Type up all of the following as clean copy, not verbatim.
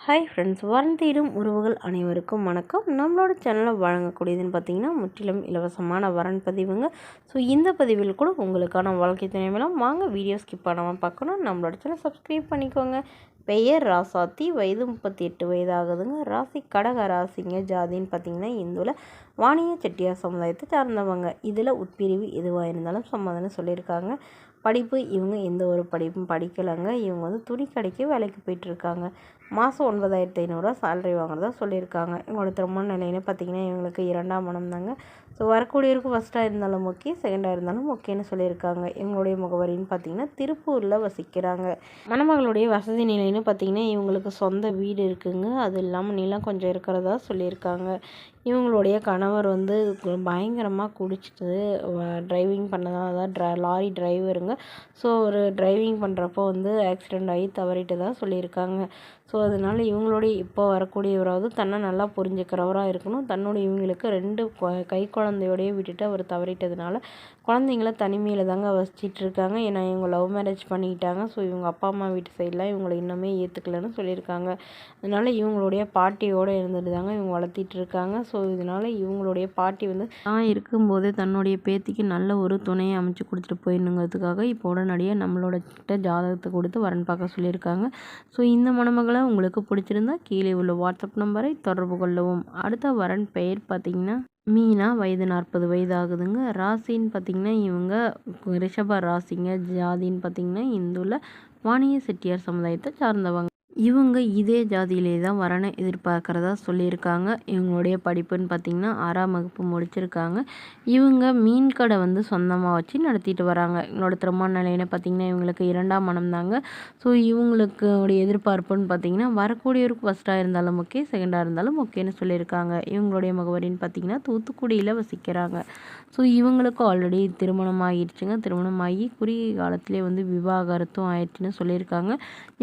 Hi friends, வரன் தேடும் உறவுகள் அனைவருக்கும் வணக்கம். நம்மளோட சேனலில் வழங்கக்கூடியதுன்னு பார்த்தீங்கன்னா முற்றிலும் இலவசமான வரன் பதிவுங்க. ஸோ இந்த பதிவில் கூட உங்களுக்கான வாழ்க்கை துணை மூலம் வாங்க வீடியோ ஸ்கிப் பண்ணாமல் பார்க்கணும். நம்மளோட சேனல் சப்ஸ்கிரைப் பண்ணிக்கோங்க. பெயர் ராசாத்தி, வயது 38 வயது ஆகுதுங்க. ராசி கடக ராசிங்க. ஜாதின்னு பார்த்தீங்கன்னா இந்துவில் வாணிய செட்டியார் சமுதாயத்தை சார்ந்தவங்க. இதில் உட்பிரிவு எதுவாக இருந்தாலும் சம்மதம்னு சொல்லியிருக்காங்க. படிப்பு இவங்க எந்த ஒரு படிப்பும் படிக்கலைங்க. இவங்க துணி கடைக்கு வேலைக்கு போயிட்டுருக்காங்க. மாதம் 9,500 சேலரி வாங்குறதா சொல்லியிருக்காங்க. இவங்களோட திருமண நிலைன்னு பார்த்திங்கன்னா இவங்களுக்கு 2ஆம் மனம் தாங்க. ஸோ வரக்கூடியவருக்கு ஃபஸ்ட்டாக இருந்தாலும் ஓகே, செகண்டாக இருந்தாலும் ஓகேன்னு சொல்லியிருக்காங்க. இவங்களுடைய முகவரின்னு பார்த்திங்கன்னா திருப்பூரில் வசிக்கிறாங்க. மணமகளுடைய வசதி நிலைன்னு பார்த்திங்கன்னா இவங்களுக்கு சொந்த வீடு இருக்குங்க. அது இல்லாமல் நிலம் கொஞ்சம் இருக்கிறதா சொல்லியிருக்காங்க. இவங்களுடைய கணவர் பயங்கரமாக குடிச்சிட்டு டிரைவிங் பண்ணதான், அதாவது லாரி டிரைவருங்க. ஸோ ஒரு டிரைவிங் பண்ணுறப்போ ஆக்சிடெண்ட் ஆகி தவறிட்டதாக சொல்லியிருக்காங்க. ஸோ அதனால் இவங்களுடைய இப்போ வரக்கூடியவராவது தன்னை நல்லா புரிஞ்சுக்கிறவராக இருக்கணும். இவங்களுக்கு 2 கை குழந்தையோடையே விட்டுட்டு அவர் தவறிட்டதுனால குழந்தைங்கள தனிமையில் தாங்க வசிச்சிட்ருக்காங்க. ஏன்னா இவங்க லவ் மேரேஜ் பண்ணிக்கிட்டாங்க. ஸோ இவங்க அப்பா அம்மா வீட்டு சைடெலாம் இவங்களை இன்னுமே ஏற்றுக்கலன்னு சொல்லியிருக்காங்க. அதனால் இவங்களுடைய பாட்டியோடு இருந்துட்டு தாங்க இவங்க வளர்த்திட்டு இருக்காங்க. ஸோ இதனால் இவங்களுடைய பாட்டி நான் இருக்கும்போதே தன்னுடைய பேத்திக்கு நல்ல ஒரு துணையை அமைச்சு கொடுத்துட்டு போயிடணுங்கிறதுக்காக இப்போ உடனடியாக நம்மளோட கிட்ட ஜாதகத்தை கொடுத்து வரன் பார்க்க சொல்லியிருக்காங்க. ஸோ இந்த மணமகளை உங்களுக்கு பிடிச்சிருந்தா கீழே உள்ள வாட்ஸ்அப் நம்பரை தொடர்பு கொள்ளவும். அடுத்த வரன் பெயர் பார்த்திங்கன்னா மீனா, வயது 40 வயது ஆகுதுங்க. ராசின்னு பார்த்திங்கன்னா இவங்க ரிஷப ராசிங்க. ஜாதின்னு பார்த்திங்கன்னா இந்துவில் வாணிய செட்டியார் சமுதாயத்தை சார்ந்தவங்க. இவங்க இதே ஜாதியிலே தான் வரனை எதிர்பார்க்குறதா சொல்லியிருக்காங்க. இவங்களுடைய படிப்புன்னு பார்த்திங்கன்னா 6ஆம் வகுப்பு முடிச்சிருக்காங்க. இவங்க மீன் கடை சொந்தமாக வச்சு நடத்திட்டு வராங்க. இவங்களோட திருமண நிலைன்னு பார்த்திங்கன்னா இவங்களுக்கு 2ஆம் மனம் தாங்க. ஸோ இவங்களுக்கு எதிர்பார்ப்புன்னு பார்த்திங்கன்னா வரக்கூடியவருக்கு ஃபஸ்ட்டாக இருந்தாலும் ஓகே, செகண்டாக இருந்தாலும் ஓகேன்னு சொல்லியிருக்காங்க. இவங்களுடைய முகவரின்னு பார்த்திங்கன்னா தூத்துக்குடியில் வசிக்கிறாங்க. ஸோ இவங்களுக்கு ஆல்ரெடி திருமணம் ஆகிடுச்சுங்க. திருமணமாகி குறுகிய காலத்திலே விவாகரத்தும் ஆயிடுச்சுன்னு சொல்லியிருக்காங்க.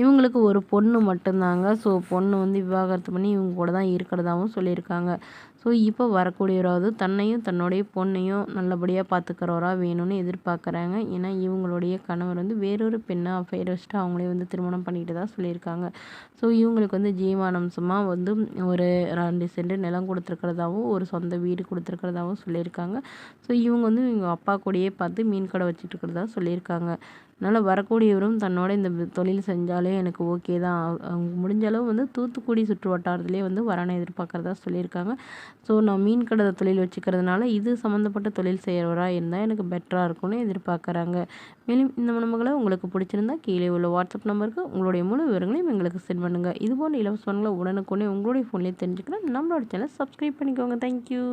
இவங்களுக்கு ஒரு பொண்ணு மட்டும்தாங்க. ஸோ பொண்ணு விவாகரத்து பண்ணி இவங்க கூட தான் இருக்கிறதாகவும் சொல்லியிருக்காங்க. ஸோ இப்போ வரக்கூடியவராவது தன்னையும் தன்னுடைய பொண்ணையும் நல்லபடியாக பார்த்துக்கிறவராக வேணும்னு எதிர்பார்க்குறாங்க. ஏன்னா இவங்களுடைய கணவர் வேறொரு பெண்ணை அஃபேர் வச்சுட்டு அவங்களே திருமணம் பண்ணிக்கிட்டு தான் சொல்லியிருக்காங்க. ஸோ இவங்களுக்கு ஜீவானம்சமாக ஒரு 2 சென்ட் நிலம் கொடுத்துருக்கிறதாவும் ஒரு சொந்த வீடு கொடுத்துருக்கிறதாவும் சொல்லியிருக்காங்க. ஸோ இவங்க இவங்க அப்பா கூடயே பார்த்து மீன் கடை வச்சுட்டு இருக்கிறதா சொல்லியிருக்காங்க. அதனால் வரக்கூடியவரும் தன்னோட இந்த தொழில் செஞ்சாலே எனக்கு ஓகே தான். அவங்க முடிஞ்ச அளவு தூத்துக்குடி சுற்று வட்டாரத்துலேயே வரனை எதிர்பார்க்குறதா சொல்லியிருக்காங்க. ஸோ நான் மீன் கடை தொழில் வச்சுக்கிறதுனால இது சம்மந்தப்பட்ட தொழில் செய்கிறவராக இருந்தால் எனக்கு பெட்டராக இருக்கும்னு எதிர்பார்க்குறாங்க. மேலும் இந்த மணமகளை உங்களுக்கு பிடிச்சிருந்தா கீழே உள்ள வாட்ஸ்அப் நம்பருக்கு உங்களுடைய முழு விவரங்களையும் எங்களுக்கு சென்ட் பண்ணுங்கள். இதுபோன்ற இலவசங்களை உடனுக்குடனே உங்களுடைய ஃபோன்லேயே தெரிஞ்சுக்கிறேன். நம்மளோட சேனல் சப்ஸ்கிரைப் பண்ணிக்கோங்க. தேங்க்யூ.